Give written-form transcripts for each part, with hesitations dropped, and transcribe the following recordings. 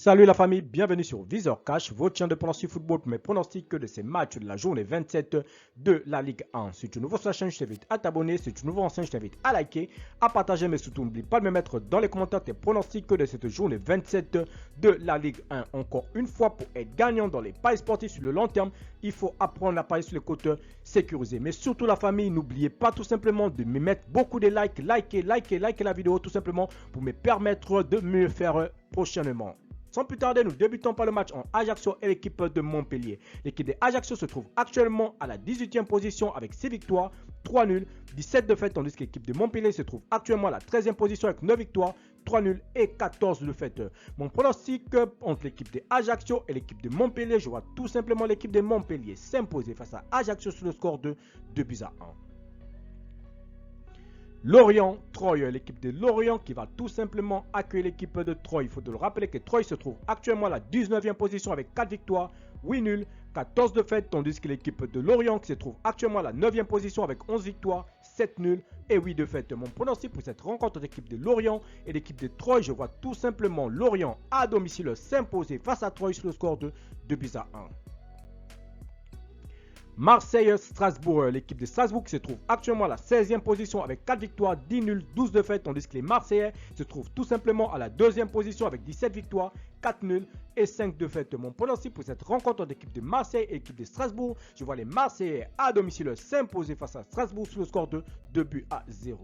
Salut la famille, bienvenue sur Visor Cash, votre chaîne de pronostic football pour mes pronostics de ces matchs de la journée 27 de la Ligue 1. Si tu es nouveau sur la chaîne, je t'invite à t'abonner. Si tu es nouveau en scène, je t'invite à liker, à partager, mais surtout n'oublie pas de me mettre dans les commentaires tes pronostics de cette journée 27 de la Ligue 1. Encore une fois, pour être gagnant dans les paris sportifs sur le long terme, il faut apprendre à parier sur les côtes sécurisées. Mais surtout la famille, n'oubliez pas tout simplement de me mettre beaucoup de likes, likez la vidéo tout simplement pour me permettre de mieux faire prochainement. Sans plus tarder, nous débutons par le match en Ajaccio et l'équipe de Montpellier. L'équipe de Ajaccio se trouve actuellement à la 18e position avec 6 victoires, 3 nuls, 17 défaites, tandis que l'équipe de Montpellier se trouve actuellement à la 13e position avec 9 victoires, 3 nuls et 14 défaites. Mon pronostic entre l'équipe de Ajaccio et l'équipe de Montpellier, je vois tout simplement l'équipe de Montpellier s'imposer face à Ajaccio sur le score de 2-1. Lorient, Troyes, l'équipe de Lorient qui va tout simplement accueillir l'équipe de Troyes. Il faut le rappeler que Troyes se trouve actuellement à la 19e position avec 4 victoires, 8 nuls, 14 défaites, tandis que l'équipe de Lorient qui se trouve actuellement à la 9e position avec 11 victoires, 7 nuls et 8 défaites. Mon pronostic pour cette rencontre d'équipe de Lorient et l'équipe de Troyes, je vois tout simplement Lorient à domicile s'imposer face à Troyes sur le score de 2-1. Marseille-Strasbourg, l'équipe de Strasbourg qui se trouve actuellement à la 16e position avec 4 victoires, 10 nuls, 12 défaites, tandis que les Marseillais se trouvent tout simplement à la 2e position avec 17 victoires, 4 nuls et 5 défaites. Mon pronostic pour cette rencontre d'équipe de Marseille et l'équipe de Strasbourg, je vois les Marseillais à domicile s'imposer face à Strasbourg sur le score de 2-0.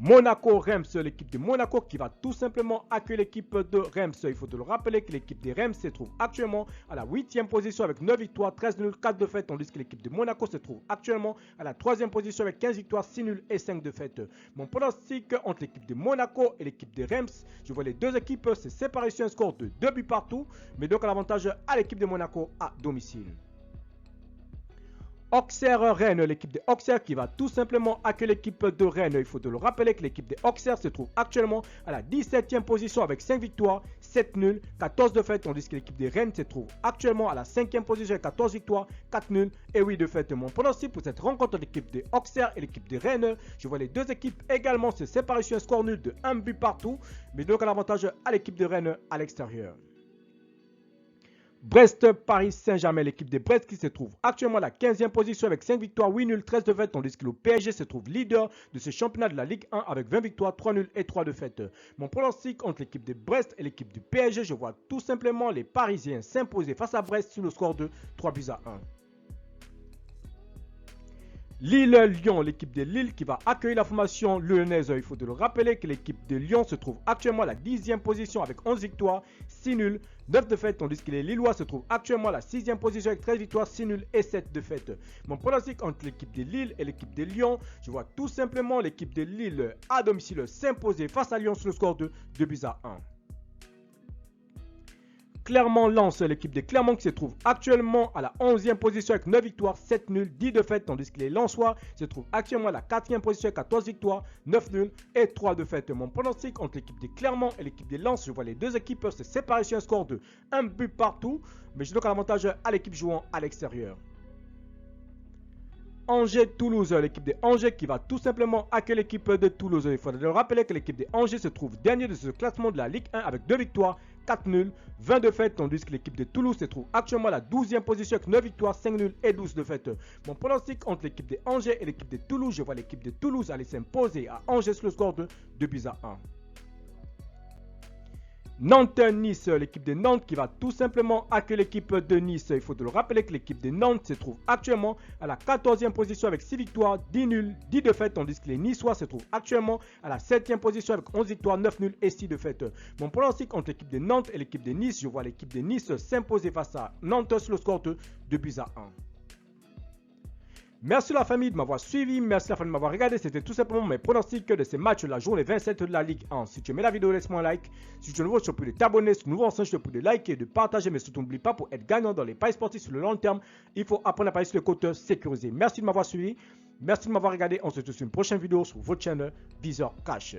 Monaco-Reims, l'équipe de Monaco qui va tout simplement accueillir l'équipe de Reims. Il faut le rappeler que l'équipe de Reims se trouve actuellement à la 8e position avec 9 victoires, 13 nuls, 4 défaites, tandis que l'équipe de Monaco se trouve actuellement à la 3e position avec 15 victoires, 6 nuls et 5 défaites. Mon pronostic entre l'équipe de Monaco et l'équipe de Reims, je vois les deux équipes se séparer sur un score de 2 buts partout, mais donc à l'avantage à l'équipe de Monaco à domicile. Auxerre-Rennes, l'équipe de Auxerre qui va tout simplement accueillir l'équipe de Rennes. Il faut le rappeler que l'équipe de Auxerre se trouve actuellement à la 17e position avec 5 victoires, 7 nuls, 14 défaites, tandis que l'équipe de Rennes se trouve actuellement à la 5e position avec 14 victoires, 4 nuls et 8 défaites. Mon pronostic pour cette rencontre de l'équipe de Auxerre et l'équipe de Rennes, je vois les deux équipes également se séparer sur un score nul de 1 but partout, mais donc à l'avantage à l'équipe de Rennes à l'extérieur. Brest-Paris Saint-Germain, l'équipe de Brest qui se trouve actuellement à la 15e position avec 5 victoires, 8 nuls, 13 défaites, tandis que le PSG se trouve leader de ce championnat de la Ligue 1 avec 20 victoires, 3 nuls et 3 défaites. Mon pronostic entre l'équipe de Brest et l'équipe du PSG, je vois tout simplement les Parisiens s'imposer face à Brest sur le score de 3-1. Lille-Lyon, l'équipe de Lille qui va accueillir la formation lyonnaise. Il faut le rappeler que l'équipe de Lyon se trouve actuellement à la 10e position avec 11 victoires, 6 nuls, 9 défaites, tandis que les Lillois se trouvent actuellement à la 6e position avec 13 victoires, 6 nuls et 7 défaites. Mon pronostic entre l'équipe de Lille et l'équipe de Lyon, je vois tout simplement l'équipe de Lille à domicile s'imposer face à Lyon sur le score de 2-1. Clermont-Lens, l'équipe de Clermont qui se trouve actuellement à la 11e position avec 9 victoires, 7 nuls, 10 défaites, tandis que les Lensois se trouvent actuellement à la 4e position avec 14 victoires, 9 nuls et 3 défaites. Mon pronostic entre l'équipe de Clermont et l'équipe de Lens, je vois les deux équipes se séparer sur un score de 1 but partout, mais je donne l'avantage à l'équipe jouant à l'extérieur. Angers-Toulouse, l'équipe de Angers qui va tout simplement accueillir l'équipe de Toulouse. Il faudrait rappeler que l'équipe de Angers se trouve dernier de ce classement de la Ligue 1 avec 2 victoires, 4 nuls, 20 défaites, tandis que l'équipe de Toulouse se trouve actuellement à la 12e position avec 9 victoires, 5 nuls et 12 défaites. Mon pronostic entre l'équipe de Angers et l'équipe de Toulouse, je vois l'équipe de Toulouse aller s'imposer à Angers sur le score de 2-1. Nantes-Nice, l'équipe de Nantes qui va tout simplement accueillir l'équipe de Nice. Il faut le rappeler que l'équipe de Nantes se trouve actuellement à la 14e position avec 6 victoires, 10 nuls, 10 défaites, tandis que les Niçois se trouvent actuellement à la 7e position avec 11 victoires, 9 nuls et 6 défaites. Mon pronostic entre l'équipe de Nantes et l'équipe de Nice, je vois l'équipe de Nice s'imposer face à Nantes sur le score de 2-1. Merci la famille de m'avoir suivi, merci la famille de m'avoir regardé. C'était tout simplement mes pronostics de ces matchs de la journée 27 de la Ligue 1. Si tu aimais la vidéo, laisse-moi un like. Si tu es nouveau, je te prie de t'abonner. Si tu es nouveau en scène, je te prie de liker, de partager. Mais surtout, n'oublie pas, pour être gagnant dans les paris sportifs sur le long terme, il faut apprendre à parier sur les côtes sécurisées. Merci de m'avoir suivi, merci de m'avoir regardé. On se retrouve sur une prochaine vidéo sur votre chaîne Visor Cash.